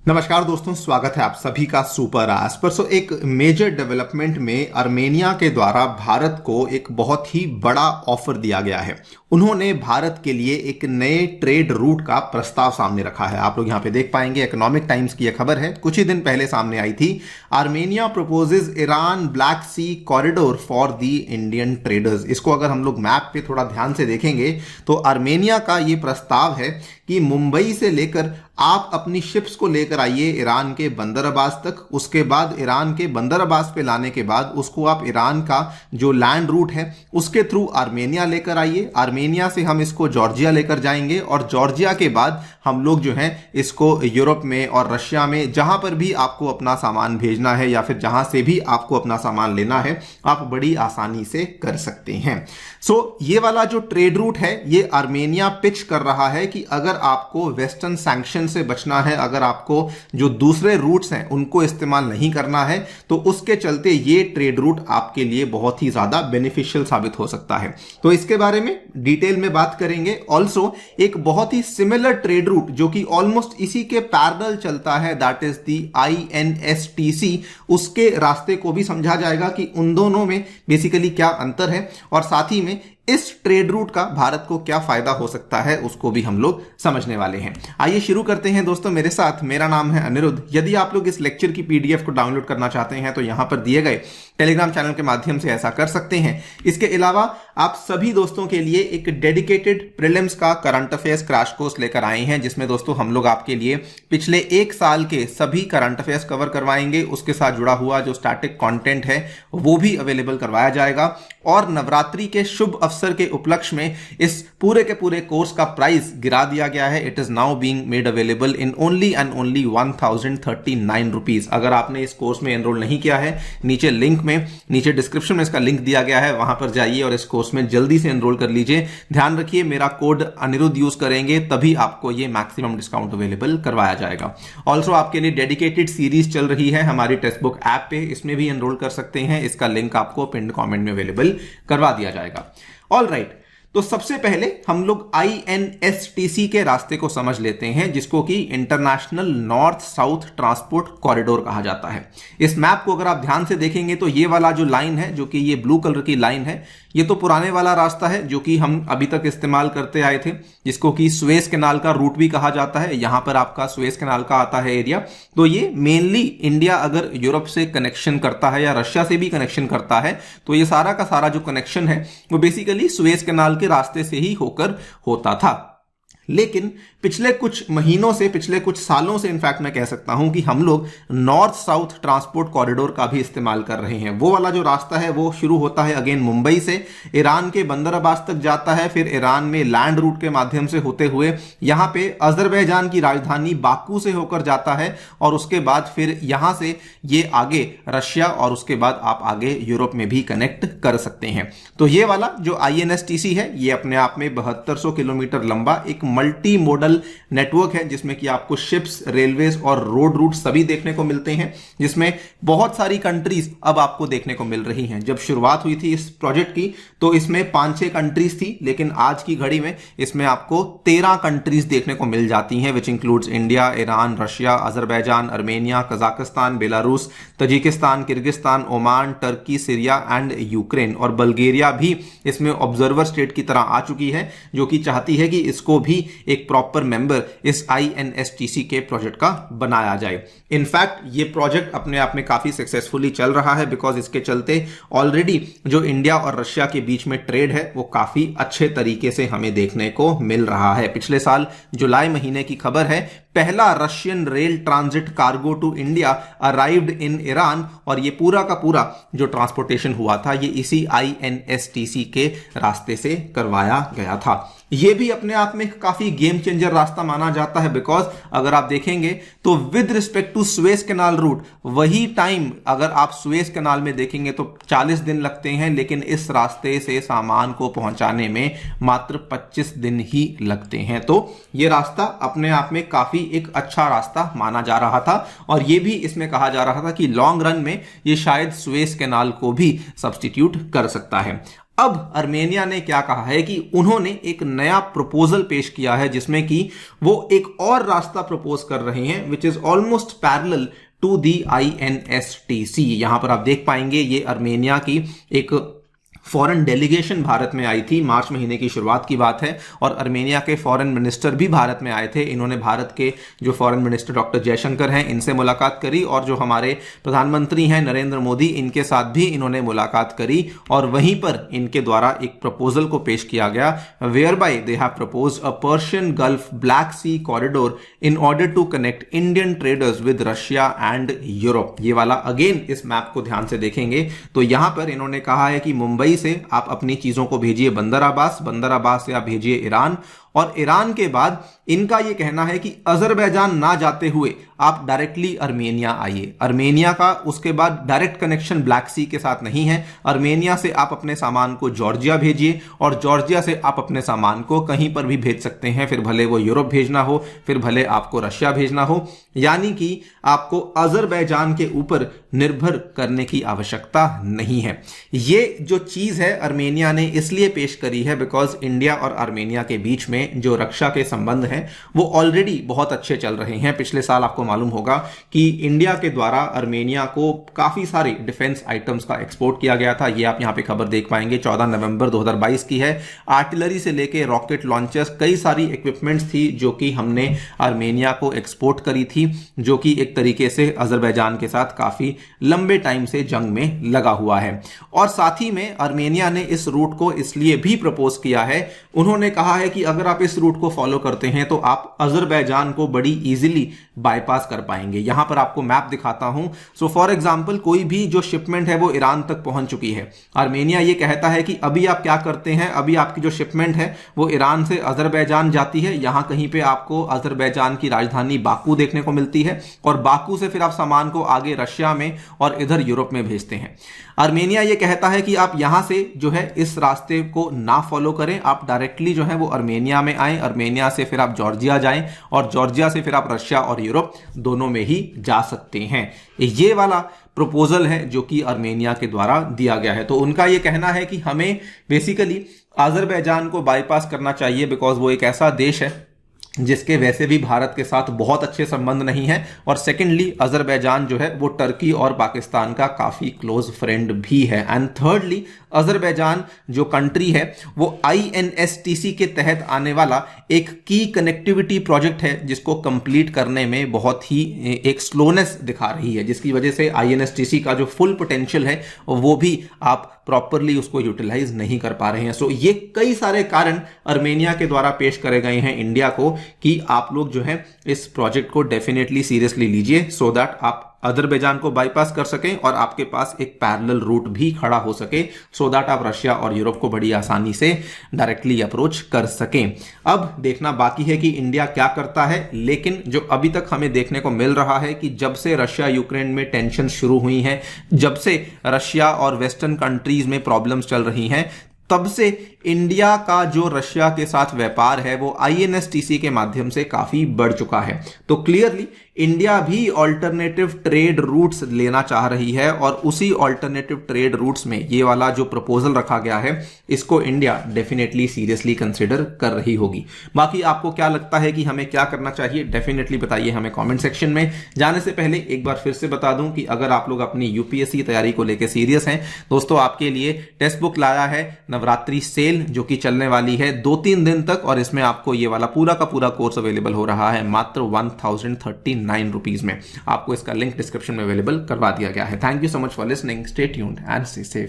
नमस्कार दोस्तों, स्वागत है आप सभी का सुपर आज पर। एक मेजर डेवलपमेंट में आर्मेनिया के द्वारा भारत को एक बहुत ही बड़ा ऑफर दिया गया है। उन्होंने भारत के लिए एक नए ट्रेड रूट का प्रस्ताव सामने रखा है। आप लोग यहाँ पे देख पाएंगे, इकोनॉमिक टाइम्स की यह खबर है, कुछ ही दिन पहले सामने आई थी। Armenia proposes Iran Black Sea corridor for the Indian traders. इसको अगर हम लोग मैप पे थोड़ा ध्यान से देखेंगे तो आर्मेनिया का ये प्रस्ताव है कि मुंबई से लेकर आप अपनी शिप्स को लेकर आइए ईरान के बंदर अब्बास तक। उसके बाद ईरान के बंदर अब्बास पे लाने के बाद उसको आप ईरान का जो लैंड रूट है उसके थ्रू आर्मेनिया लेकर आइए। आर्मेनिया से हम इसको जॉर्जिया लेकर जाएंगे और जॉर्जिया के बाद हम लोग जो है इसको यूरोप में और रशिया में, जहां पर भी आपको अपना सामान भेजना है या फिर जहां से भी आपको अपना सामान लेना है, आप बड़ी आसानी से कर सकते हैं। ये वाला जो ट्रेड रूट है ये आर्मेनिया पिच कर रहा है कि अगर आपको वेस्टर्न सैंक्शन से बचना है, अगर आपको जो दूसरे रूट्स हैं उनको इस्तेमाल नहीं करना है, तो उसके चलते ये ट्रेड रूट आपके लिए बहुत ही ज्यादा बेनिफिशियल साबित हो सकता है। तो इसके बारे में डिटेल में बात करेंगे। ऑल्सो एक बहुत ही सिमिलर ट्रेड रूट जो कि ऑलमोस्ट इसी के पैरेलल चलता है, दैट इज दी INSTC, उसके रास्ते को भी समझा जाएगा कि उन दोनों में बेसिकली क्या अंतर है और साथ ही में इस ट्रेड रूट का भारत को क्या फायदा हो सकता है उसको भी हम लोग समझने वाले हैं। आइए शुरू करते हैं दोस्तों मेरे साथ। मेरा नाम है अनिरुद्ध। यदि आप लोग इस लेक्चर की PDF को डाउनलोड करना चाहते हैं तो यहां पर दिए गए टेलीग्राम चैनल के माध्यम से ऐसा कर सकते हैं। इसके अलावा आप सभी दोस्तों के लिए एक डेडिकेटेड प्रीलिम्स का करंट अफेयर्स क्रैश कोर्स लेकर आए हैं, जिसमें दोस्तों हम लोग आपके लिए पिछले 1 साल के सभी करंट अफेयर्स कवर करवाएंगे। उसके साथ जुड़ा हुआ जो स्टैटिक कंटेंट है वो भी अवेलेबल करवाया जाएगा और नवरात्रि के शुभ अवसर के उपलक्ष्य में इस पूरे के पूरे कोर्स का प्राइस गिरा दिया गया है। It is now being made available in only and only 1039 rupees. अगर आपने इस कोर्स में एनरोल नहीं किया है, नीचे लिंक में, नीचे डिस्क्रिप्शन में इसका लिंक दिया गया है, वहां पर जाइए और इस कोर्स में जल्दी से एनरोल कर लीजिए। ध्यान रखिए, मेरा कोड अनिरुद्ध यूज करेंगे तभी आपको ये मैक्सिमम डिस्काउंट अवेलेबल करवाया जाएगा। ऑल्सो आपके लिए डेडिकेटेड सीरीज चल रही है हमारी टेक्स्ट बुक ऐप पे, इसमें भी एनरोल कर सकते हैं। इसका लिंक आपको पिन कमेंट में अवेलेबल करवा दिया जाएगा। ऑल राइट, तो सबसे पहले हम लोग INSTC के रास्ते को समझ लेते हैं, जिसको कि international north south transport corridor कहा जाता है। इस मैप को अगर आप ध्यान से देखेंगे तो ये वाला जो लाइन है, जो कि ये ब्लू कलर की लाइन है, ये तो पुराने वाला रास्ता है जो कि हम अभी तक इस्तेमाल करते आए थे, जिसको कि सुएज कैनाल का रूट भी कहा जाता है। यहां पर आपका सुएज कैनाल का आता है एरिया। तो ये मेनली इंडिया अगर यूरोप से कनेक्शन करता है या रशिया से भी कनेक्शन करता है, तो ये सारा का सारा जो कनेक्शन है वो बेसिकली सुएज कैनाल के रास्ते से ही होकर होता था। लेकिन पिछले कुछ महीनों से, पिछले कुछ सालों से इनफैक्ट मैं कह सकता हूं कि हम लोग नॉर्थ साउथ ट्रांसपोर्ट कॉरिडोर का भी इस्तेमाल कर रहे हैं। वो वाला जो रास्ता है वो शुरू होता है अगेन मुंबई से, ईरान के बंदर अब्बास तक जाता है, फिर ईरान में लैंड रूट के माध्यम से होते हुए यहां पे अजरबैजान की राजधानी बाकू से होकर जाता है और उसके बाद फिर यहां से ये आगे रशिया और उसके बाद आप आगे यूरोप में भी कनेक्ट कर सकते हैं। तो ये वाला जो INSTC है ये अपने आप में 7200 किलोमीटर लंबा एक मल्टी मॉडल नेटवर्क है, जिसमें कि आपको शिप्स, रेलवेज और रोड रूट सभी देखने को मिलते हैं, जिसमें बहुत सारी कंट्रीज अब आपको देखने को मिल रही हैं। जब शुरुआत हुई थी इस प्रोजेक्ट की तो इसमें 5-6 कंट्रीज थी, लेकिन आज की घड़ी में इसमें आपको 13 कंट्रीज देखने को मिल जाती हैं, which includes India, Iran, Russia, Azerbaijan, Armenia, Kazakhstan, Belarus, Tajikistan, Kyrgyzstan, Oman, Turkey, Syria and Ukraine. और बल्गेरिया भी इसमें ऑब्जर्वर स्टेट की तरह आ चुकी है, जो कि चाहती है कि इसको भी एक प्रॉपर मेंबर इस INSTC के प्रोजेक्ट का बनाया जाए। इनफैक्ट ये प्रोजेक्ट अपने आप में काफी सक्सेसफुली चल रहा है, बिकॉज इसके चलते ऑलरेडी जो इंडिया और रशिया के बीच में ट्रेड है वो काफी अच्छे तरीके से हमें देखने को मिल रहा है। पिछले साल जुलाई महीने की खबर है, पहला Russian rail transit cargo to India arrived in Iran, और ये पूरा का पूरा जो ट्रांसपोर्टेशन हुआ था ये इसी INSTC के रास्ते से करवाया गया था। ये भी अपने आप में काफी गेम चेंजर रास्ता माना जाता है, बिकॉज अगर आप देखेंगे तो with respect to Suez canal route, वही टाइम अगर आप सुएज कैनाल में देखेंगे तो 40 दिन लगते हैं, लेकिन इस रास्ते से सामान को पहुंचाने में मात्र 25 दिन ही लगते हैं। तो ये रास्ता अपने आप में काफी एक अच्छा रास्ता माना जा रहा था, और ये भी इसमें कहा जा रहा था कि लॉन्ग रन में ये शायद सुएज कैनाल को भी सब्स्टिट्यूट कर सकता है। अब अर्मेनिया ने क्या कहा है कि उन्होंने एक नया प्रपोजल पेश किया है जिसमें कि वो एक और रास्ता प्रपोज कर रहे हैं which is almost parallel to the INSTC। यहां पर आप देख पाएंगे ये अर्मेनिया की एक फॉरेन डेलीगेशन भारत में आई थी, मार्च महीने की शुरुआत की बात है, और अर्मेनिया के फॉरेन मिनिस्टर भी भारत में आए थे। इन्होंने भारत के जो फॉरेन मिनिस्टर डॉक्टर जयशंकर हैं इनसे मुलाकात करी, और जो हमारे प्रधानमंत्री हैं नरेंद्र मोदी इनके साथ भी इन्होंने मुलाकात करी, और वहीं पर इनके द्वारा एक प्रपोजल को पेश किया गया whereby they have propose a Persian Gulf Black Sea corridor in order to connect Indian traders with Russia and Europe. ये वाला अगेन इस मैप को ध्यान से देखेंगे तो यहां पर इन्होंने कहा है कि मुंबई से आप अपनी चीजों को भेजिए बंदर अब्बास, बंदर अब्बास से आप भेजिए ईरान, और ईरान के बाद इनका यह कहना है कि अजरबैजान ना जाते हुए आप डायरेक्टली अर्मेनिया आइए। अर्मेनिया का उसके बाद डायरेक्ट कनेक्शन ब्लैक सी के साथ नहीं है। अर्मेनिया से आप अपने सामान को जॉर्जिया भेजिए, और जॉर्जिया से आप अपने सामान को कहीं पर भी भेज सकते हैं, फिर भले वो यूरोप भेजना हो, फिर भले आपको रशिया भेजना हो, यानी कि आपको अजरबैजान के ऊपर निर्भर करने की आवश्यकता नहीं है। ये जो चीज है अर्मेनिया ने इसलिए पेश करी है बिकॉज इंडिया और अर्मेनिया के बीच में जो रक्षा के संबंध हैं वो ऑलरेडी बहुत अच्छे चल रहे हैं। पिछले साल आपको मालूम होगा कि इंडिया के द्वारा अर्मेनिया को काफी सारे डिफेंस आइटम्स का एक्सपोर्ट किया गया था। ये आप यहां पे खबर देख पाएंगे, 14 नवंबर 2022 की है। आर्टिलरी से लेके रॉकेट लॉन्चर्स, कई सारी इक्विपमेंट्स थी जो कि हमने अर्मेनिया को एक्सपोर्ट करी थी, जो कि एक तरीके से अजरबैजान के साथ काफी लंबे टाइम से जंग में लगा हुआ है। और साथ ही में अर्मेनिया ने इस रूट को इसलिए भी प्रपोज किया है, उन्होंने कहा है कि अगर आप इस रूट को फॉलो करते हैं तो आप अजरबैजान को बड़ी इजीली बाईपास कर पाएंगे। यहां पर आपको मैप दिखाता हूं। सो फॉर एग्जांपल कोई भी जो शिपमेंट है वो ईरान तक पहुंच चुकी है। अर्मेनिया ये कहता है कि अभी आप क्या करते हैं, अभी आपकी जो शिपमेंट है वो ईरान से अजरबैजान जाती है, यहां कहीं पे आपको अजरबैजान की राजधानी बाकू देखने को मिलती है, और बाकू से फिर आप सामान को आगे रशिया में और इधर यूरोप में भेजते हैं। अर्मेनिया ये कहता है कि आप यहां से जो है इस रास्ते को ना फॉलो करें, आप डायरेक्टली जो है वो अर्मेनिया में आए, अर्मेनिया से फिर आप जॉर्जिया जाएं, और जॉर्जिया से फिर आप रशिया और यूरोप दोनों में ही जा सकते हैं। ये वाला प्रपोजल है जो कि अर्मेनिया के द्वारा दिया गया है। तो उनका यह कहना है कि हमें बेसिकली अजरबैजान को बाईपास करना चाहिए बिकॉज वो एक ऐसा देश है जिसके वैसे भी भारत के साथ बहुत अच्छे संबंध नहीं है, और सेकेंडली अजरबैजान जो है वो टर्की और पाकिस्तान का काफी क्लोज फ्रेंड भी है, एंड थर्डली अजरबैजान जो कंट्री है वो INSTC के तहत आने वाला एक की कनेक्टिविटी प्रोजेक्ट है जिसको कंप्लीट करने में बहुत ही एक स्लोनेस दिखा रही है, जिसकी वजह से INSTC का जो फुल पोटेंशियल है वो भी आप प्रॉपरली उसको यूटिलाइज नहीं कर पा रहे हैं। सो ये कई सारे कारण अर्मेनिया के द्वारा पेश करे गए हैं इंडिया को कि आप लोग जो है इस प्रोजेक्ट को डेफिनेटली सीरियसली लीजिए, सो दैट आप अजरबैजान को बाईपास कर सकें और आपके पास एक पैरेलल रूट भी खड़ा हो सके, सो दैट आप रशिया और यूरोप को बड़ी आसानी से डायरेक्टली अप्रोच कर सकें। अब देखना बाकी है कि इंडिया क्या करता है, लेकिन जो अभी तक हमें देखने को मिल रहा है कि जब से रशिया यूक्रेन में टेंशन शुरू हुई है, जब से रशिया और वेस्टर्न कंट्रीज में प्रॉब्लम्स चल रही हैं, तब से इंडिया का जो रशिया के साथ व्यापार है वो INSTC के माध्यम से काफी बढ़ चुका है। तो क्लियरली इंडिया भी ऑल्टरनेटिव ट्रेड रूट्स लेना चाह रही है, और उसी ऑल्टरनेटिव ट्रेड रूट्स में ये वाला जो प्रपोजल रखा गया है इसको इंडिया डेफिनेटली सीरियसली कंसिडर कर रही होगी। बाकी आपको क्या लगता है कि हमें क्या करना चाहिए, डेफिनेटली बताइए हमें कमेंट सेक्शन में। जाने से पहले एक बार फिर से बता दूं कि अगर आप लोग अपनी UPSC तैयारी को लेकर सीरियस हैं दोस्तों, आपके लिए टेक्स्ट बुक लाया है नवरात्रि सेल जो कि चलने वाली है 2-3 दिन तक, और इसमें आपको ये वाला पूरा का पूरा कोर्स अवेलेबल हो रहा है मात्र 1039 रुपीज में। आपको इसका लिंक डिस्क्रिप्शन में अवेलेबल करवा दिया गया है। Thank you so much for listening, stay tuned and stay safe.